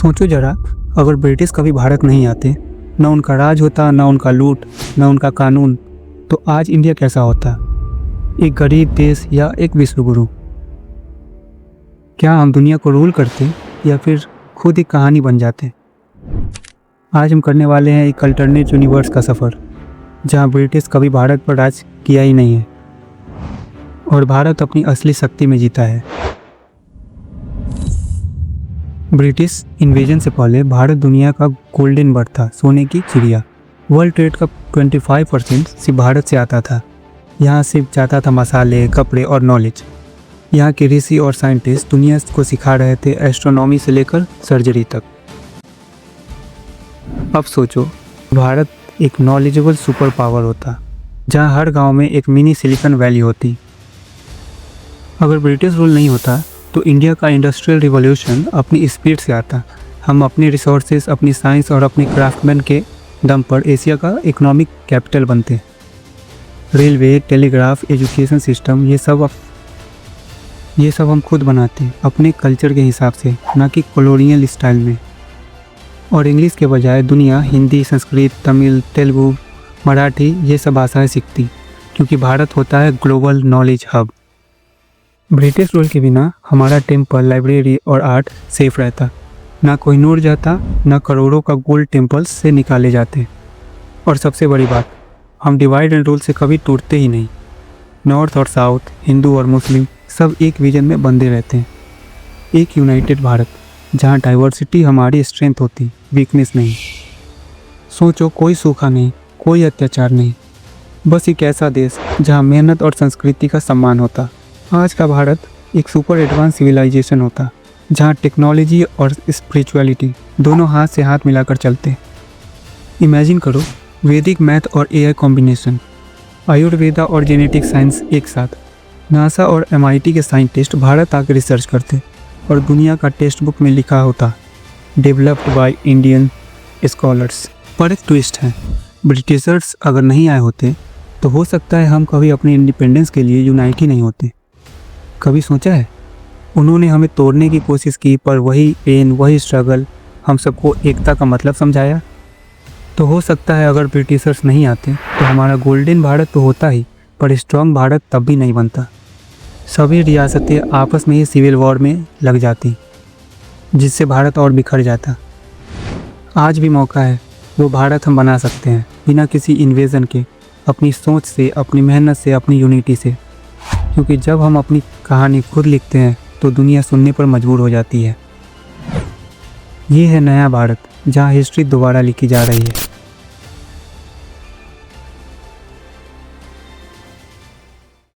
सोचो जरा, अगर ब्रिटिश कभी भारत नहीं आते, न उनका राज होता, न उनका लूट, न उनका कानून, तो आज इंडिया कैसा होता? एक गरीब देश या एक विश्वगुरु? क्या हम दुनिया को रूल करते या फिर खुद एक कहानी बन जाते? आज हम करने वाले हैं एक अल्टरनेट यूनिवर्स का सफ़र, जहां ब्रिटिश कभी भारत पर राज किया ही नहीं है और भारत अपनी असली शक्ति में जीता है। ब्रिटिश इन्वेजन से पहले भारत दुनिया का गोल्डन बर्ड था, सोने की चिड़िया। वर्ल्ड ट्रेड का 25% सिर्फ भारत से आता था। यहाँ सिर्फ जाता था मसाले, कपड़े और नॉलेज। यहाँ के ऋषि और साइंटिस्ट दुनिया को सिखा रहे थे, एस्ट्रोनॉमी से लेकर सर्जरी तक। अब सोचो, भारत एक नॉलेजेबल सुपर पावर होता, जहाँ हर गांव में एक मिनी सिलिकॉन वैली होती। अगर ब्रिटिश रूल नहीं होता तो इंडिया का इंडस्ट्रियल रिवॉल्यूशन अपनी स्पीड से आता। हम अपने रिसोर्सेज, अपनी साइंस और अपने क्राफ्टमैन के दम पर एशिया का इकोनॉमिक कैपिटल बनते। रेलवे, टेलीग्राफ, एजुकेशन सिस्टम, ये सब हम खुद बनाते हैं अपने कल्चर के हिसाब से, ना कि कॉलोनियल स्टाइल में। और इंग्लिश के बजाय दुनिया हिंदी, संस्कृत, तमिल, तेलुगु, मराठी ये सब भाषाएं सीखती, क्योंकि भारत होता है global knowledge hub. British rule के बिना हमारा टेम्पल, लाइब्रेरी और आर्ट सेफ रहता। ना कोहिनूर जाता, ना करोड़ों का गोल्ड टेम्पल्स से निकाले जाते। और सबसे बड़ी बात, हम डिवाइड एंड रूल से कभी टूटते ही नहीं। नॉर्थ और साउथ, हिंदू और मुस्लिम सब एक विजन में बंधे रहते हैं। एक यूनाइटेड भारत, जहाँ डाइवर्सिटी हमारी स्ट्रेंथ होती, वीकनेस नहीं। सोचो, कोई सूखा नहीं, कोई अत्याचार नहीं, बस एक ऐसा देश जहाँ मेहनत और संस्कृति का सम्मान होता। आज का भारत एक सुपर एडवांस सिविलाइजेशन होता, जहाँ टेक्नोलॉजी और स्पिरिचुअलिटी दोनों हाथ से हाथ मिलाकर चलते। इमेजिन करो, वैदिक मैथ और एआई कॉम्बिनेशन, आयुर्वेदा और जेनेटिक साइंस एक साथ। नासा और MIT के साइंटिस्ट भारत आकर रिसर्च करते और दुनिया का टेक्स्ट बुक में लिखा होता, डेवलप्ड बाय इंडियन स्कॉलर्स। पर एक ट्विस्ट है, ब्रिटिशर्स अगर नहीं आए होते तो हो सकता है हम कभी अपने इंडिपेंडेंस के लिए यूनाइट ही नहीं होते। कभी सोचा है, उन्होंने हमें तोड़ने की कोशिश की, पर वही पेन, वही स्ट्रगल हम सबको एकता का मतलब समझाया। तो हो सकता है अगर ब्रिटिशर्स नहीं आते तो हमारा गोल्डन भारत तो होता ही, पर स्ट्रॉन्ग भारत तब भी नहीं बनता। सभी रियासतें आपस में ही सिविल वॉर में लग जाती, जिससे भारत और बिखर जाता। आज भी मौका है, वो भारत हम बना सकते हैं बिना किसी इन्वेजन के, अपनी सोच से, अपनी मेहनत से, अपनी यूनिटी से। क्योंकि जब हम अपनी कहानी खुद लिखते हैं तो दुनिया सुनने पर मजबूर हो जाती है। ये है नया भारत, जहाँ हिस्ट्री दोबारा लिखी जा रही है।